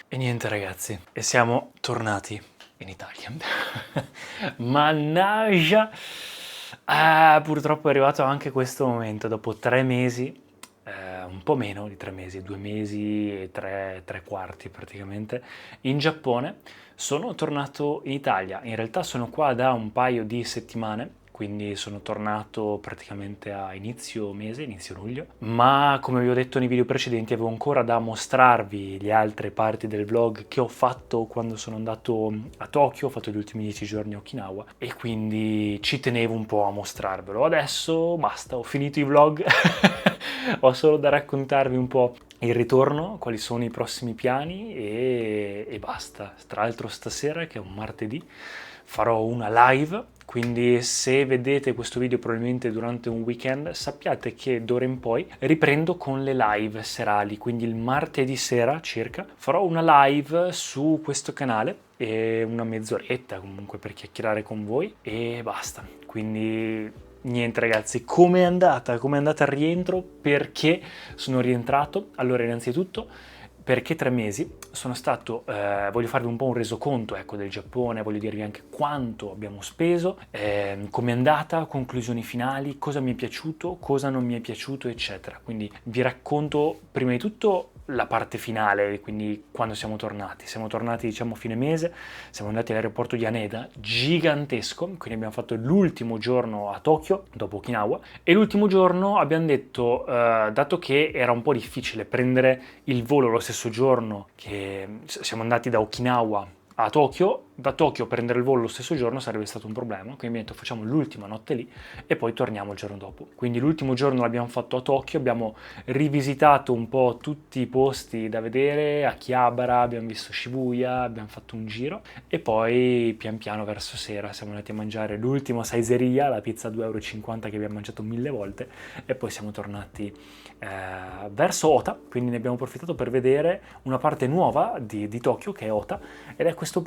E niente ragazzi, e siamo tornati in Italia. Mannaggia! Purtroppo è arrivato anche questo momento, dopo 3 mesi, un po' meno di 3 mesi, 2 mesi e tre quarti praticamente, in Giappone. Sono tornato in Italia, in realtà sono qua da un paio di settimane, quindi sono tornato praticamente a inizio mese, inizio luglio, ma come vi ho detto nei video precedenti avevo ancora da mostrarvi le altre parti del vlog che ho fatto quando sono andato a Tokyo, ho fatto gli ultimi 10 giorni a Okinawa e quindi ci tenevo un po' a mostrarvelo. Adesso basta, ho finito i vlog, ho solo da raccontarvi un po' il ritorno, quali sono i prossimi piani e basta. Tra l'altro stasera, che è un martedì, farò una live, quindi se vedete questo video probabilmente durante un weekend, sappiate che d'ora in poi riprendo con le live serali, quindi il martedì sera circa farò una live su questo canale e una mezz'oretta comunque per chiacchierare con voi e basta. Quindi niente ragazzi, com'è andata? Com'è andata il rientro? Perché sono rientrato? Allora, innanzitutto, perché 3 mesi sono stato, voglio farvi un po' un resoconto ecco, del Giappone, voglio dirvi anche quanto abbiamo speso, com'è andata, conclusioni finali, cosa mi è piaciuto, cosa non mi è piaciuto, eccetera. Quindi vi racconto prima di tutto la parte finale, quindi quando siamo tornati. Siamo tornati diciamo a fine mese, siamo andati all'aeroporto di Haneda, gigantesco, quindi abbiamo fatto l'ultimo giorno a Tokyo, dopo Okinawa, e l'ultimo giorno abbiamo detto, dato che era un po' difficile prendere il volo lo stesso giorno che siamo andati da Okinawa a Tokyo, da Tokyo prendere il volo lo stesso giorno sarebbe stato un problema, quindi abbiamo detto facciamo l'ultima notte lì e poi torniamo il giorno dopo. Quindi l'ultimo giorno l'abbiamo fatto a Tokyo, abbiamo rivisitato un po' tutti i posti da vedere, Akihabara, abbiamo visto Shibuya, abbiamo fatto un giro e poi pian piano verso sera siamo andati a mangiare l'ultima saiseria, la pizza a 2,50 € che abbiamo mangiato 1000 volte e poi siamo tornati verso Ota, quindi ne abbiamo approfittato per vedere una parte nuova di Tokyo che è Ota ed è questo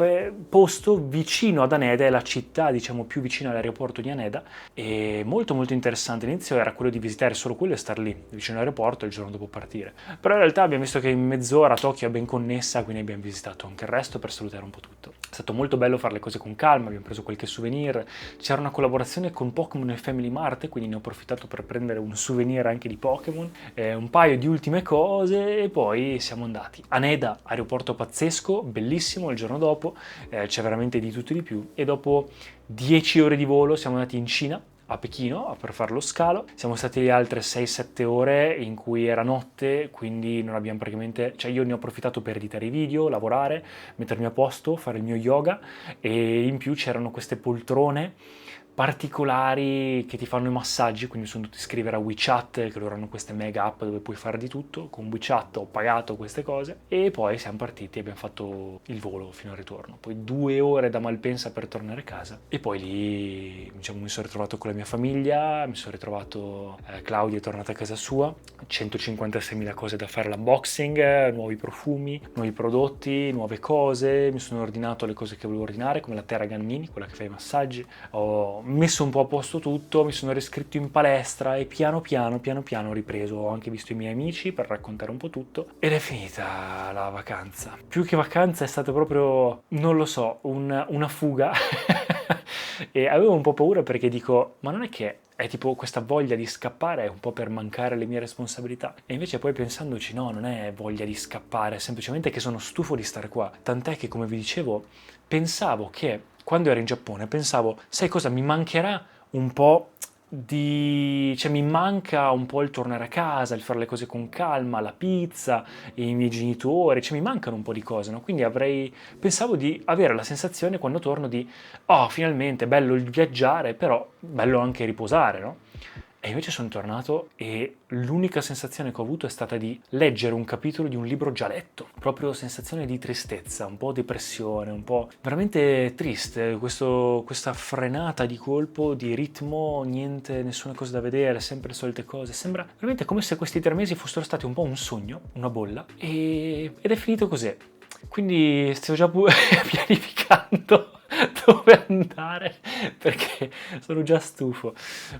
posto vicino ad Haneda, è la città diciamo più vicina all'aeroporto di Haneda e molto molto interessante. L'inizio era quello di visitare solo quello e star lì vicino all'aeroporto e il giorno dopo partire, però in realtà abbiamo visto che in mezz'ora Tokyo è ben connessa, quindi abbiamo visitato anche il resto per salutare un po' tutto. È stato molto bello fare le cose con calma, abbiamo preso qualche souvenir, c'era una collaborazione con Pokémon e Family Mart, quindi ne ho approfittato per prendere un souvenir anche di Pokémon, un paio di ultime cose e poi siamo andati. Haneda, aeroporto pazzesco, bellissimo, il giorno dopo c'è veramente di tutto e di più e dopo 10 ore di volo siamo andati in Cina, a Pechino, per fare lo scalo. Siamo stati lì altre 6-7 ore in cui era notte, quindi non abbiamo praticamente, cioè io ne ho approfittato per editare i video, lavorare, mettermi a posto, fare il mio yoga e in più c'erano queste poltrone particolari che ti fanno i massaggi, quindi sono dovuto iscrivere a WeChat, che loro hanno queste mega app dove puoi fare di tutto. Con WeChat ho pagato queste cose e poi siamo partiti e abbiamo fatto il volo fino al ritorno. Poi 2 ore da Malpensa per tornare a casa e poi lì diciamo, mi sono ritrovato con la mia famiglia, mi sono ritrovato Claudia è tornata a casa sua, 156.000 cose da fare l'unboxing, nuovi profumi, nuovi prodotti, nuove cose, mi sono ordinato le cose che volevo ordinare come la Terragan Mini, quella che fa i massaggi, ho messo un po' a posto tutto, mi sono riscritto in palestra e piano piano ho ripreso, ho anche visto i miei amici per raccontare un po' tutto ed è finita la vacanza. Più che vacanza è stato proprio, non lo so, una fuga e avevo un po' paura perché dico, ma non è che è tipo questa voglia di scappare è un po' per mancare alle mie responsabilità e invece poi pensandoci no, non è voglia di scappare, è semplicemente che sono stufo di stare qua, tant'è che come vi dicevo pensavo che quando ero in Giappone pensavo, sai cosa, mi mancherà un po' cioè mi manca un po' il tornare a casa, il fare le cose con calma, la pizza, i miei genitori, cioè mi mancano un po' di cose, no? Quindi pensavo di avere la sensazione quando torno di, oh, finalmente, bello il viaggiare, però bello anche riposare, no? E invece sono tornato e l'unica sensazione che ho avuto è stata di leggere un capitolo di un libro già letto. Proprio sensazione di tristezza, un po' depressione, un po' veramente triste. Questa frenata di colpo, di ritmo, niente, nessuna cosa da vedere, sempre le solite cose. Sembra veramente come se questi 3 mesi fossero stati un po' un sogno, una bolla, ed è finito così. Quindi sto già pianificando dove andare perché sono già stufo,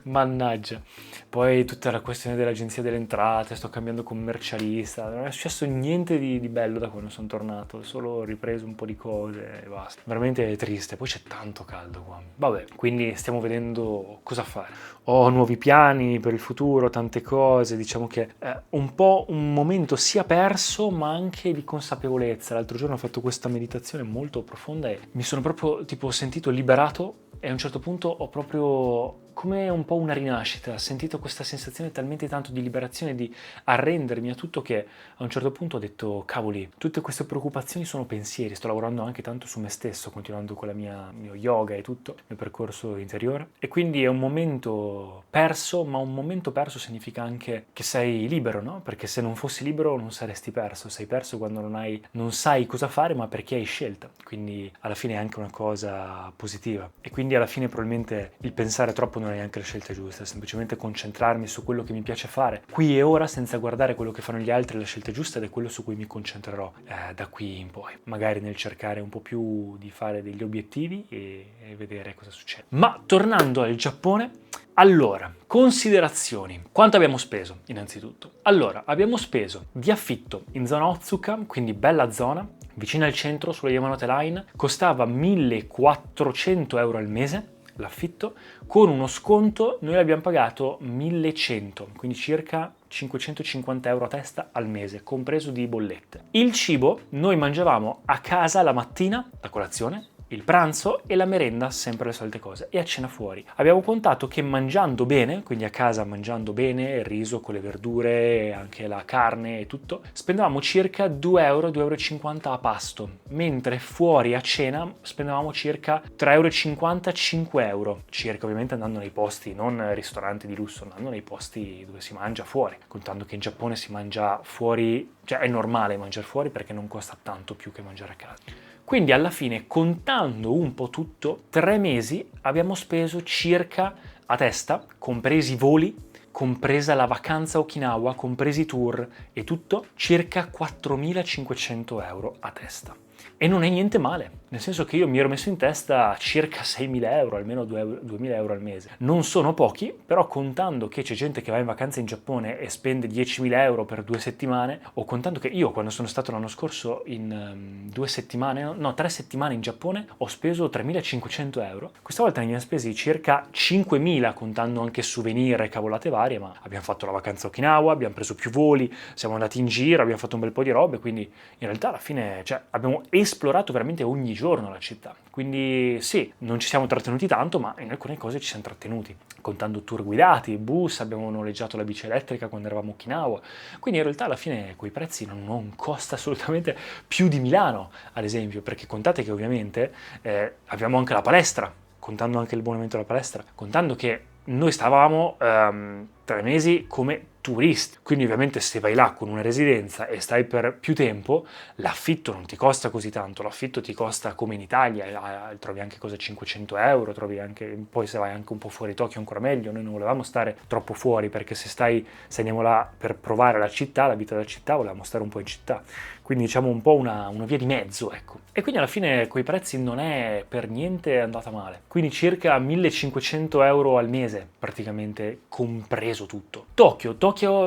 mannaggia. Poi tutta la questione dell'agenzia delle entrate, sto cambiando commercialista, non è successo niente di bello da quando sono tornato, solo ripreso un po' di cose e basta. Veramente triste, poi c'è tanto caldo qua. Vabbè, quindi stiamo vedendo cosa fare. Ho nuovi piani per il futuro, tante cose, diciamo che è un po' un momento sia perso ma anche di consapevolezza. L'altro giorno ho fatto questa meditazione molto profonda e mi sono proprio tipo sentito liberato e a un certo punto ho proprio come un po' una rinascita, ho sentito questa sensazione talmente tanto di liberazione, di arrendermi a tutto che a un certo punto ho detto cavoli, tutte queste preoccupazioni sono pensieri, sto lavorando anche tanto su me stesso, continuando con mio yoga e tutto, il mio percorso interiore e quindi è un momento perso, ma un momento perso significa anche che sei libero, no? Perché se non fossi libero non saresti perso, sei perso quando non sai cosa fare ma perché hai scelta, quindi alla fine è anche una cosa positiva e quindi alla fine probabilmente il pensare troppo non è neanche la scelta giusta, semplicemente concentrarmi su quello che mi piace fare qui e ora senza guardare quello che fanno gli altri è la scelta giusta ed è quello su cui mi concentrerò da qui in poi, magari nel cercare un po' più di fare degli obiettivi e vedere cosa succede. Ma tornando al Giappone, allora, considerazioni. Quanto abbiamo speso, innanzitutto? Allora, abbiamo speso di affitto in zona Otsuka, quindi bella zona, vicino al centro, sulla Yamanote Line, costava 1.400 euro al mese l'affitto, con uno sconto noi l'abbiamo pagato 1.100, quindi circa 550 euro a testa al mese, compreso di bollette. Il cibo, noi mangiavamo a casa la mattina, la colazione, il pranzo e la merenda, sempre le solite cose, e a cena fuori. Abbiamo contato che mangiando bene, quindi a casa mangiando bene, il riso con le verdure, anche la carne e tutto, spendevamo circa 2 euro, 2,50 euro a pasto, mentre fuori a cena spendevamo circa 3,50 euro, 5 euro, circa ovviamente andando nei posti, non ristoranti di lusso, andando nei posti dove si mangia fuori, contando che in Giappone si mangia fuori, cioè è normale mangiare fuori perché non costa tanto più che mangiare a casa. Quindi alla fine, contando un po' tutto, 3 mesi abbiamo speso circa a testa, compresi i voli, compresa la vacanza a Okinawa, compresi i tour e tutto, circa 4.500 euro a testa. E non è niente male, nel senso che io mi ero messo in testa circa 6.000 euro, almeno 2.000 euro al mese. Non sono pochi, però contando che c'è gente che va in vacanza in Giappone e spende 10.000 euro per 2 settimane, o contando che io quando sono stato l'anno scorso in 2 settimane, no 3 settimane in Giappone, ho speso 3.500 euro. Questa volta ne abbiamo spesi circa 5.000, contando anche souvenir e cavolate varie, ma abbiamo fatto la vacanza a Okinawa, abbiamo preso più voli, siamo andati in giro, abbiamo fatto un bel po' di robe, quindi in realtà alla fine abbiamo esplorato veramente ogni giorno la città. Quindi sì, non ci siamo trattenuti tanto, ma in alcune cose ci siamo trattenuti, contando tour guidati, bus, abbiamo noleggiato la bici elettrica quando eravamo a Okinawa. Quindi in realtà alla fine quei prezzi non costa assolutamente più di Milano, ad esempio, perché contate che ovviamente abbiamo anche la palestra, contando anche il abbonamento alla palestra, contando che noi stavamo 3 mesi come turisti, quindi ovviamente se vai là con una residenza e stai per più tempo, l'affitto non ti costa così tanto, l'affitto ti costa come in Italia, trovi anche cose 500 euro, trovi anche, poi se vai anche un po' fuori Tokyo ancora meglio, noi non volevamo stare troppo fuori perché se andiamo là per provare la città, la vita della città, volevamo stare un po' in città, quindi diciamo un po' una via di mezzo, ecco. E quindi alla fine quei prezzi non è per niente andata male, quindi circa 1.500 euro al mese praticamente compreso tutto. Tokyo,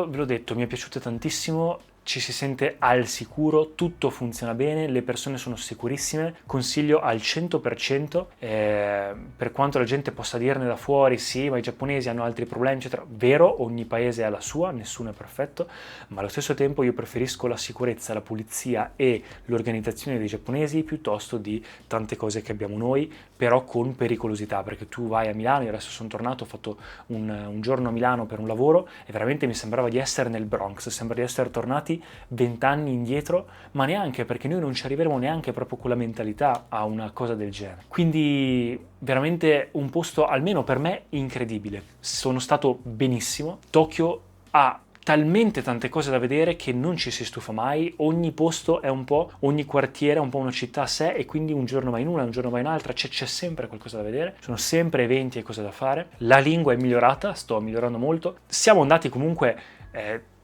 ve l'ho detto, mi è piaciuta tantissimo, ci si sente al sicuro, tutto funziona bene, le persone sono sicurissime, consiglio al 100%, per quanto la gente possa dirne da fuori, sì, ma i giapponesi hanno altri problemi, eccetera, vero, ogni paese ha la sua, nessuno è perfetto, ma allo stesso tempo io preferisco la sicurezza, la pulizia e l'organizzazione dei giapponesi piuttosto di tante cose che abbiamo noi, però con pericolosità, perché tu vai a Milano, io adesso sono tornato, ho fatto un giorno a Milano per un lavoro e veramente mi sembrava di essere nel Bronx, sembra di essere tornati 20 anni indietro, ma neanche, perché noi non ci arriveremo neanche proprio con la mentalità a una cosa del genere. Quindi veramente un posto, almeno per me, incredibile. Sono stato benissimo. Tokyo ha talmente tante cose da vedere che non ci si stufa mai, ogni posto è un po', ogni quartiere è un po' una città a sé e quindi un giorno vai in una, un giorno vai in un'altra, c'è sempre qualcosa da vedere, sono sempre eventi e cose da fare, la lingua è migliorata, sto migliorando molto, siamo andati comunque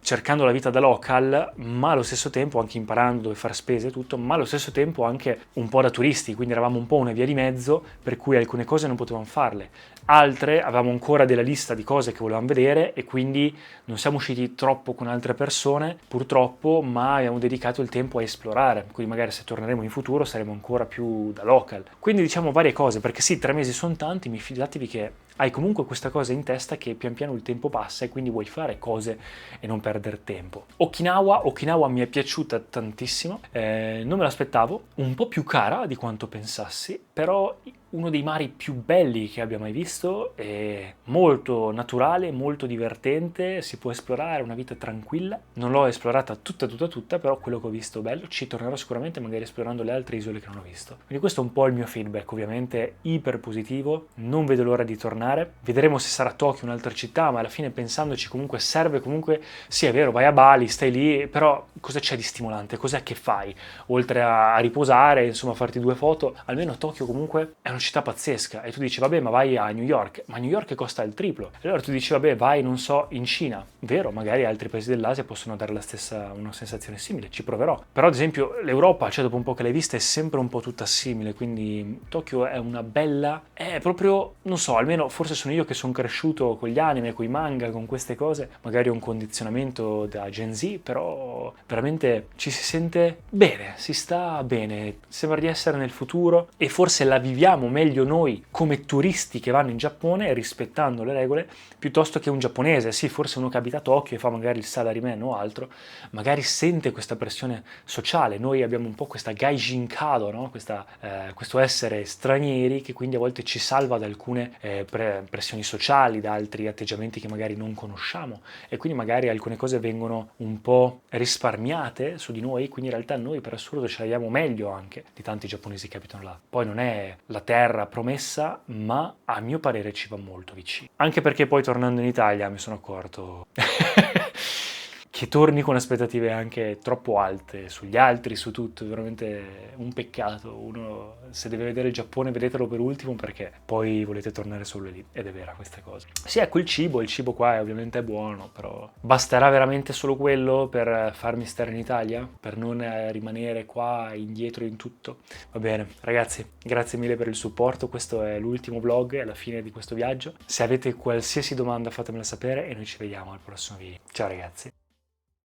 cercando la vita da local, ma allo stesso tempo anche imparando dove fare spese e tutto, ma allo stesso tempo anche un po' da turisti, quindi eravamo un po' una via di mezzo, per cui alcune cose non potevamo farle, altre avevamo ancora della lista di cose che volevamo vedere e quindi non siamo usciti troppo con altre persone, purtroppo, ma abbiamo dedicato il tempo a esplorare, quindi magari se torneremo in futuro saremo ancora più da local. Quindi diciamo varie cose, perché sì, 3 mesi sono tanti, mi fidatevi che hai comunque questa cosa in testa che pian piano il tempo passa e quindi vuoi fare cose e non perdere tempo. Okinawa mi è piaciuta tantissimo, non me l'aspettavo, un po' più cara di quanto pensassi, però uno dei mari più belli che abbia mai visto, è molto naturale, molto divertente, si può esplorare, una vita tranquilla. Non l'ho esplorata tutta, però quello che ho visto bello, ci tornerò sicuramente magari esplorando le altre isole che non ho visto. Quindi questo è un po' il mio feedback, ovviamente iper positivo, non vedo l'ora di tornare. Vedremo se sarà Tokyo un'altra città, ma alla fine pensandoci comunque serve comunque, sì è vero, vai a Bali, stai lì, però cosa c'è di stimolante? Cos'è che fai? Oltre a riposare, insomma, farti 2 foto, almeno Tokyo comunque è una città pazzesca e tu dici vabbè ma vai a New York, ma New York costa il triplo, e allora tu dici vabbè vai non so in Cina, vero, magari altri paesi dell'Asia possono dare la stessa, una sensazione simile, ci proverò, però ad esempio l'Europa, cioè dopo un po' che l'hai vista è sempre un po' tutta simile, quindi Tokyo è una bella, è proprio, non so, almeno forse sono io che sono cresciuto con gli anime, con i manga, con queste cose, magari ho un condizionamento da Gen Z, però veramente ci si sente bene, si sta bene, sembra di essere nel futuro e forse la viviamo meglio noi come turisti che vanno in Giappone rispettando le regole piuttosto che un giapponese. Sì, forse uno che abita a Tokyo e fa magari il salaryman o altro, magari sente questa pressione sociale. Noi abbiamo un po' questa gaijin-kado, no? Questo essere stranieri che quindi a volte ci salva da alcune pressioni sociali, da altri atteggiamenti che magari non conosciamo e quindi magari alcune cose vengono un po' risparmiate su di noi, quindi in realtà noi per assurdo ce l'abbiamo meglio anche di tanti giapponesi che abitano là. Poi non è la terra promessa, ma a mio parere ci va molto vicino. Anche perché poi tornando in Italia mi sono accorto che torni con aspettative anche troppo alte sugli altri, su tutto, è veramente un peccato. Uno se deve vedere il Giappone vedetelo per ultimo perché poi volete tornare solo lì, ed è vera questa cosa. Sì, ecco il cibo qua è ovviamente buono, però basterà veramente solo quello per farmi stare in Italia? Per non rimanere qua indietro in tutto? Va bene, ragazzi, grazie mille per il supporto, questo è l'ultimo vlog, è la fine di questo viaggio. Se avete qualsiasi domanda fatemela sapere e noi ci vediamo al prossimo video. Ciao ragazzi!